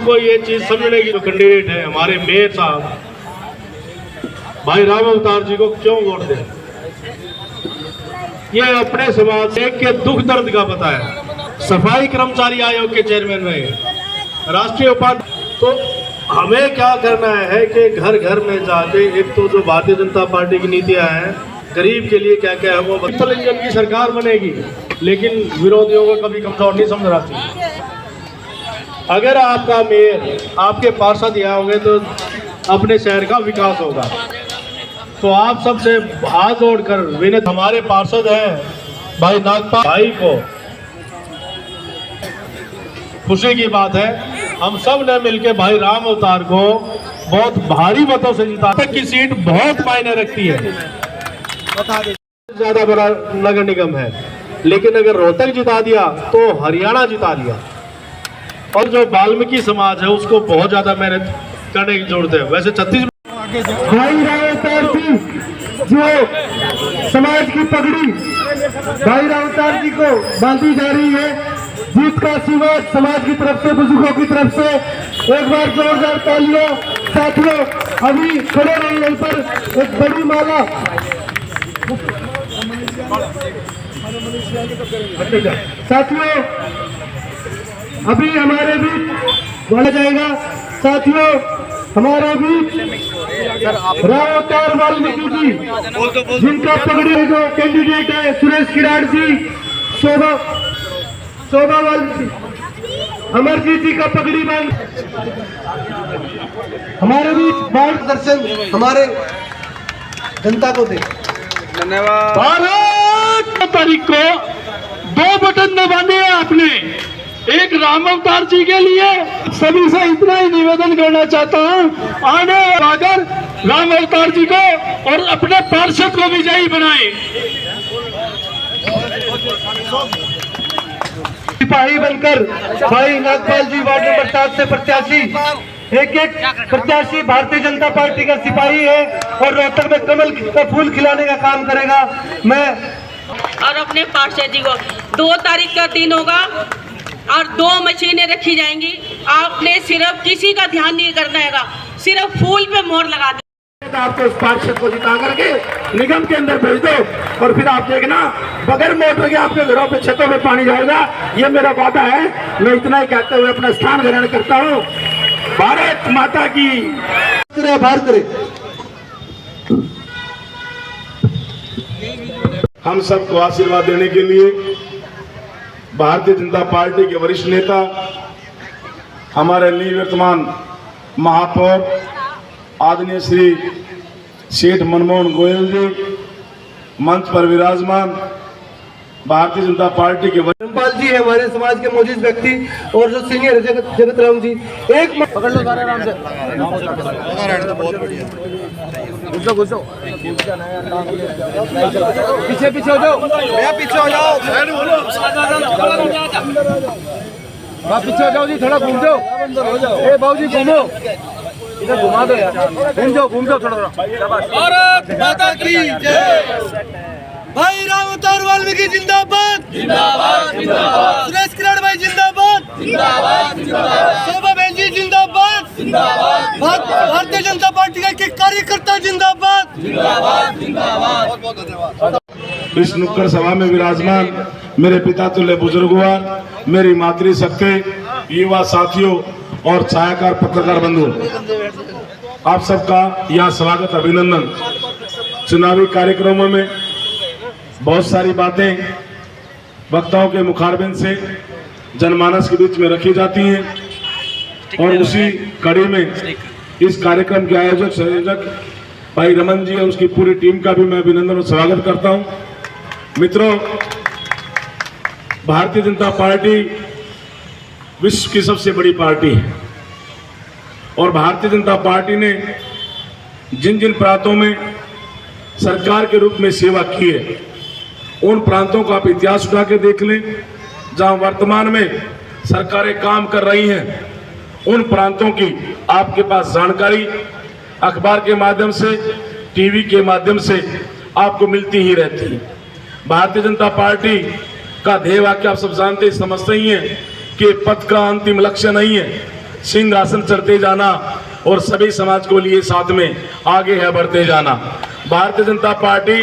हमको ये चीज समझने की जो कैंडिडेट है हमारे मेयर साहब भाई राम अवतार जी को क्यों वोट दें। ये अपने समाज के दुख दर्द का पता है। सफाई कर्मचारी आयोग के चेयरमैन रहे, राष्ट्रीय उपाध्यक्ष। तो हमें क्या करना है कि घर घर में जाके एक तो जो भारतीय जनता पार्टी की नीतियां हैं गरीब के लिए क्या क्या है वो इंजन की सरकार बनेगी, लेकिन विरोधियों को कभी कमजोर नहीं समझ रहा। अगर आपका मेयर आपके पार्षद यहाँ होंगे तो अपने शहर का विकास होगा। तो आप सबसे हाथ जोड़कर विनती, हमारे पार्षद हैं भाई नागपाल भाई को खुशी की बात है, हम सब ने मिलकर भाई राम अवतार को बहुत भारी मतों से जिता। की सीट बहुत मायने रखती है, ज्यादा बड़ा नगर निगम है, लेकिन अगर रोहतक जिता दिया तो हरियाणा जिता दिया। और जो वाल्मीकि समाज है उसको बहुत ज्यादा मेहनत करने की जरूरत है। वैसे छत्तीसगढ़ भाई राम अवतार जी जो समाज की पगड़ी भाई राम अवतार जी को बांधी जा रही है, जीत का आशीर्वाद समाज की तरफ से, बुजुर्गों की तरफ से एक बार जोरदार तालियों। साथियों अभी खड़े रहे यहीं पर एक बड़ी माला साथियों अभी हमारे बीच बोला जाएगा। साथियों हमारे बीच राम अवतार वाल्मीकि जी जिनका पगड़ी जो कैंडिडेट है सुरेश किराड़ जी, शोभा वाल्मीकि, अमरजीत जी का पगड़ी बांध हमारे बीच मार्गदर्शन हमारे जनता को दे। धन्यवाद। भारत तारीख को 2 बटन दबाने हैं आपने, एक राम अवतार जी के लिए। सभी से इतना ही निवेदन करना चाहता हूँ, आने आकर राम अवतार जी को और अपने पार्षद को विजयी बनाए। सिपाही बनकर भाई नागपाल जी वार्ड नंबर 7 से प्रत्याशी, एक प्रत्याशी भारतीय जनता पार्टी का सिपाही है और रोहतक में कमल का फूल खिलाने का काम करेगा। मैं और अपने पार्षद जी को 2 तारीख का दिन होगा और 2 मशीनें रखी जाएंगी। आपने सिर्फ किसी का ध्यान नहीं करना है, सिर्फ फूल पे मोहर लगा दे। आपको उस पार्षद को जिता करके निगम के अंदर भेज दो और फिर आप देखना बगैर मोटर के आपके घरों पे छतों में पानी जाएगा। ये मेरा वादा है। मैं इतना ही कहते हुए अपना स्थान ग्रहण करता हूँ। भारत माता की भारत करे। हम सबको आशीर्वाद देने के लिए भारतीय जनता पार्टी के वरिष्ठ नेता हमारे निवर्तमान महापौर आदरणीय श्री सेठ मनमोहन गोयल जी, मंच पर विराजमान भारतीय जनता पार्टी के रामपाल जी है हमारे समाज के मौजूद व्यक्ति, और जो सीनियर जगत राम जी एक पकड़ लो सारे आराम से। बहुत बढ़िया। घुसो पीछे पीछे हो जाओ, पीछे हो जाओ, पीछे हो जाओ जी, थोड़ा घूम जाओ। ए बाबू जी घूमो, इधर घुमा दो यार, घूम जाओ थोड़ा थोड़ा। भारत माता की जय। भाई राम अवतार वाल्मीकि जिंदाबाद जिंदाबाद जिंदाबाद। सुरेश किराड़ भाई जिंदाबाद जिंदाबाद जिंदाबाद। शोभा बहन जी जिंदाबाद जिंदाबाद। भारतीय जनता पार्टी के कार्यकर्ता जिंदाबाद जिंदाबाद जिंदाबाद। बहुत बहुत धन्यवाद। इस नुक्कड़ सभा में विराजमान मेरे पिता तुल्य बुजुर्गवार, मेरी मातृशक्ति, युवा साथियों और छायाकार पत्रकार बंधु, आप सबका यहाँ स्वागत, अभिनंदन। चुनावी कार्यक्रमों में बहुत सारी बातें वक्ताओं के मुखारबिंद से जनमानस के बीच में रखी जाती हैं और उसी कड़ी में इस कार्यक्रम के आयोजक संयोजक भाई रमन जी और उसकी पूरी टीम का भी मैं अभिनंदन और स्वागत करता हूं। मित्रों, भारतीय जनता पार्टी विश्व की सबसे बड़ी पार्टी है और भारतीय जनता पार्टी ने जिन जिन प्रांतों में सरकार के रूप में सेवा की है उन प्रांतों का आप इतिहास उठा के देख लें। जहां वर्तमान में सरकारें काम कर रही हैं उन प्रांतों की आपके पास जानकारी अखबार के माध्यम से, टीवी के माध्यम से आपको मिलती ही रहती है। भारतीय जनता पार्टी का ध्येय वाक्य आप सब जानते समझते ही हैं कि पथ का अंतिम लक्ष्य नहीं है, सिंहासन चढ़ते जाना और सभी समाज को लिए साथ में आगे है बढ़ते जाना। भारतीय जनता पार्टी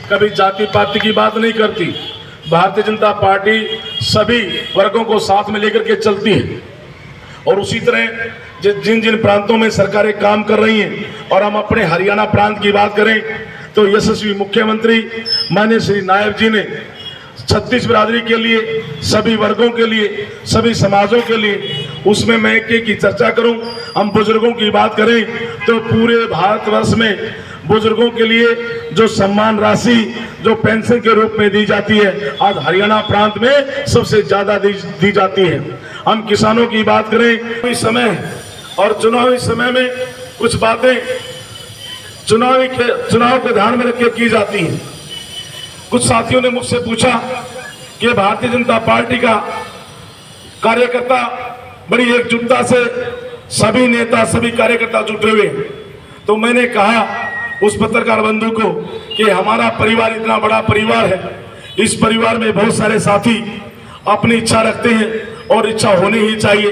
कभी जाति पाति की बात नहीं करती। भारतीय जनता पार्टी सभी वर्गों को साथ में लेकर के चलती है। और उसी तरह जिन जिन प्रांतों में सरकारें काम कर रही हैं, और हम अपने हरियाणा प्रांत की बात करें तो यशस्वी मुख्यमंत्री माननीय श्री नायब जी ने छत्तीस बिरादरी के लिए, सभी वर्गों के लिए, सभी समाजों के लिए, उसमें मैं एक की चर्चा करूं, हम बुजुर्गों की बात करें तो पूरे भारतवर्ष में बुजुर्गों के लिए जो सम्मान राशि जो पेंशन के रूप में दी जाती है, आज हरियाणा प्रांत में सबसे ज्यादा दी जाती है। हम किसानों की बात करें, इस समय और चुनावी समय में कुछ बातें चुनाव को ध्यान में रख के की जाती हैं। कुछ साथियों ने मुझसे पूछा कि भारतीय जनता पार्टी का कार्यकर्ता बड़ी एकजुटता से सभी नेता सभी कार्यकर्ता जुटे हुए हैं, तो मैंने कहा उस पत्रकार बंधु को कि हमारा परिवार इतना बड़ा परिवार है, इस परिवार में बहुत सारे साथी अपनी इच्छा रखते हैं और इच्छा होनी ही चाहिए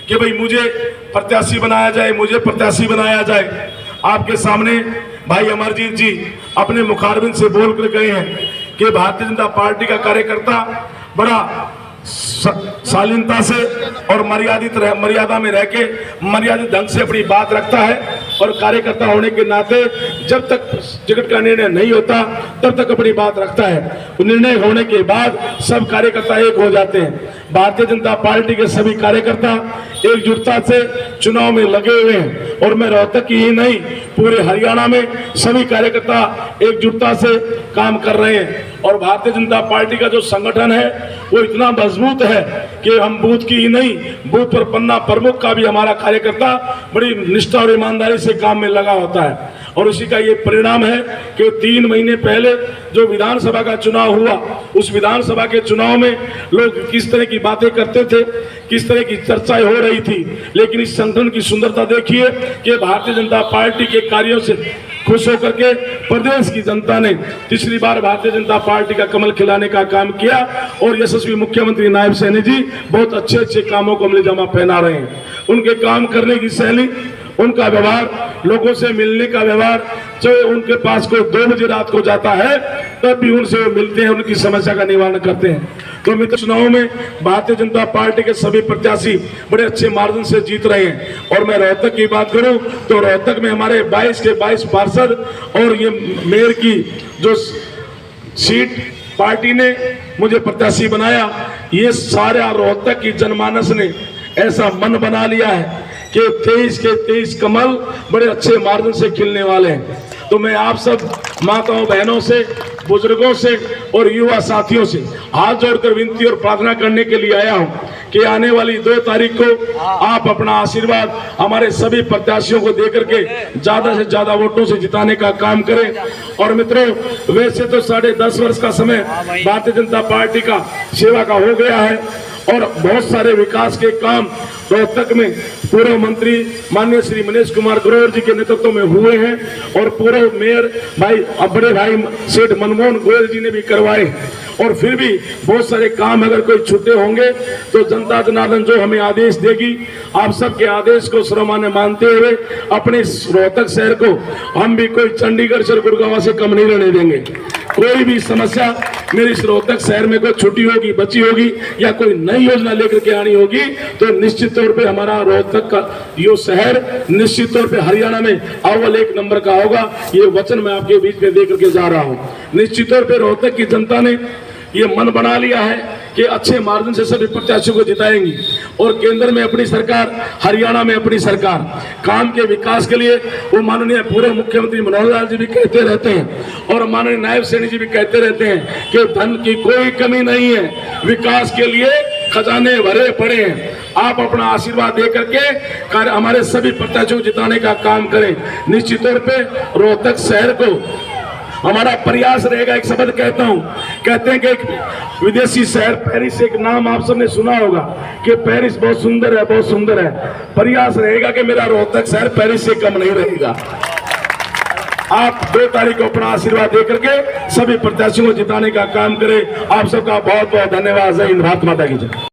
कि भाई मुझे प्रत्याशी बनाया जाए, मुझे प्रत्याशी बनाया जाए। आपके सामने भाई अमरजीत जी अपने मुखारबिंद से बोल कर गए हैं कि भारतीय जनता पार्टी का कार्यकर्ता बड़ा शालीनता से और मर्यादा में रह के मर्यादित ढंग से अपनी बात रखता है, और कार्यकर्ता होने के नाते जब तक टिकट का निर्णय नहीं होता तब तक अपनी बात रखता है। निर्णय होने के बाद सब कार्यकर्ता एक हो जाते हैं। भारतीय जनता पार्टी के सभी कार्यकर्ता एकजुटता से चुनाव में लगे हुए हैं, और मैं रोहतक की ही नहीं पूरे हरियाणा में सभी कार्यकर्ता एकजुटता से काम कर रहे हैं। और भारतीय जनता पार्टी का जो संगठन है वो इतना मजबूत है कि हम बूथ की ही नहीं, बूथ पर पन्ना प्रमुख का भी हमारा कार्यकर्ता बड़ी निष्ठा और ईमानदारी से काम में लगा होता है। और उसी का ये परिणाम है कि 3 महीने पहले जो विधानसभा का चुनाव हुआ, उस विधानसभा के चुनाव में लोग किस तरह की बातें करते थे, किस तरह की चर्चाएं हो रही थी, लेकिन इस संगठन की सुंदरता देखिए कि भारतीय जनता पार्टी के कार्यों से खुश होकर के प्रदेश की जनता ने तीसरी बार भारतीय जनता पार्टी का कमल खिलाने का काम किया, और यशस्वी मुख्यमंत्री नायब सैनी जी बहुत अच्छे अच्छे कामों को अमली जामा पहना रहे हैं। उनके काम करने की शैली, उनका व्यवहार, लोगों से मिलने का व्यवहार, चाहे उनके पास कोई 2 बजे रात को जाता है तब भी उनसे वो मिलते हैं, उनकी समस्या का निवारण करते हैं। तो मित्र, चुनाव में भारतीय जनता पार्टी के सभी प्रत्याशी बड़े अच्छे मार्जिन से जीत रहे हैं। और मैं रोहतक की बात करूं तो रोहतक में हमारे 22 के 22 पार्षद और ये मेयर की जो सीट पार्टी ने मुझे प्रत्याशी बनाया, ये सारा रोहतक की जनमानस ने ऐसा मन बना लिया है कि 23 के 23 कमल बड़े अच्छे मार्जिन से खिलने वाले हैं। तो मैं आप सब माताओं बहनों से, बुजुर्गों से और युवा साथियों से हाथ जोड़कर विनती और प्रार्थना करने के लिए आया हूं कि आने वाली 2 तारीख को आप अपना आशीर्वाद हमारे सभी प्रत्याशियों को देकर के ज्यादा से ज्यादा वोटों से जिताने का काम करें। और मित्रों, वैसे तो 10.5 वर्ष का समय भारतीय जनता पार्टी का सेवा का हो गया है, और बहुत सारे विकास के काम रोहतक में पूर्व मंत्री माननीय श्री मनीष कुमार ग्रोवर जी के नेतृत्व में हुए हैं, और पूर्व मेयर बड़े भाई सेठ मनमोहन गोयल जी ने भी करवाए। और फिर भी बहुत सारे काम अगर कोई छूटे होंगे तो जनता जनार्दन जो हमें आदेश देगी, आप सबके आदेश को सर्वमान्य मानते हुए अपने रोहतक शहर को हम भी कोई चंडीगढ़ से गुड़गांव से कम नहीं रहने देंगे। कोई भी समस्या मेरी इस रोहतक शहर में कोई छुट्टी होगी, बची होगी, या कोई नई योजना लेकर के आनी होगी, तो निश्चित तौर पे हमारा रोहतक का ये शहर निश्चित तौर पे हरियाणा में अव्वल 1 नंबर का होगा। ये वचन मैं आपके बीच में दे करके जा रहा हूँ। निश्चित तौर पे रोहतक की जनता ने ये मन बना लिया है कि अच्छे मार्जिन से सभी प्रत्याशियों को जिताएंगी, और केंद्र में अपनी सरकार, हरियाणा में अपनी सरकार। काम के विकास के लिए वो माननीय पूर्व मुख्यमंत्री मनोहर लाल जी भी कहते रहते हैं, और माननीय नायब सैनी जी भी कहते रहते हैं कि धन की कोई कमी नहीं है, विकास के लिए खजाने भरे पड़े हैं। आप अपना आशीर्वाद दे करके हमारे सभी प्रत्याशियों को जिताने का काम करें। निश्चित तौर पे रोहतक शहर को हमारा प्रयास रहेगा। एक शब्द कहता हूं, कहते हैं कि एक विदेशी शहर पेरिस, एक नाम आप सबने सुना होगा कि पेरिस बहुत सुंदर है, बहुत सुंदर है। प्रयास रहेगा कि मेरा रोहतक शहर पेरिस से कम नहीं रहेगा। आप 2 तारीख को अपना आशीर्वाद दे करके सभी प्रत्याशियों को जिताने का काम करें। आप सबका बहुत बहुत धन्यवाद। जय हिंद, भारत माता की जय।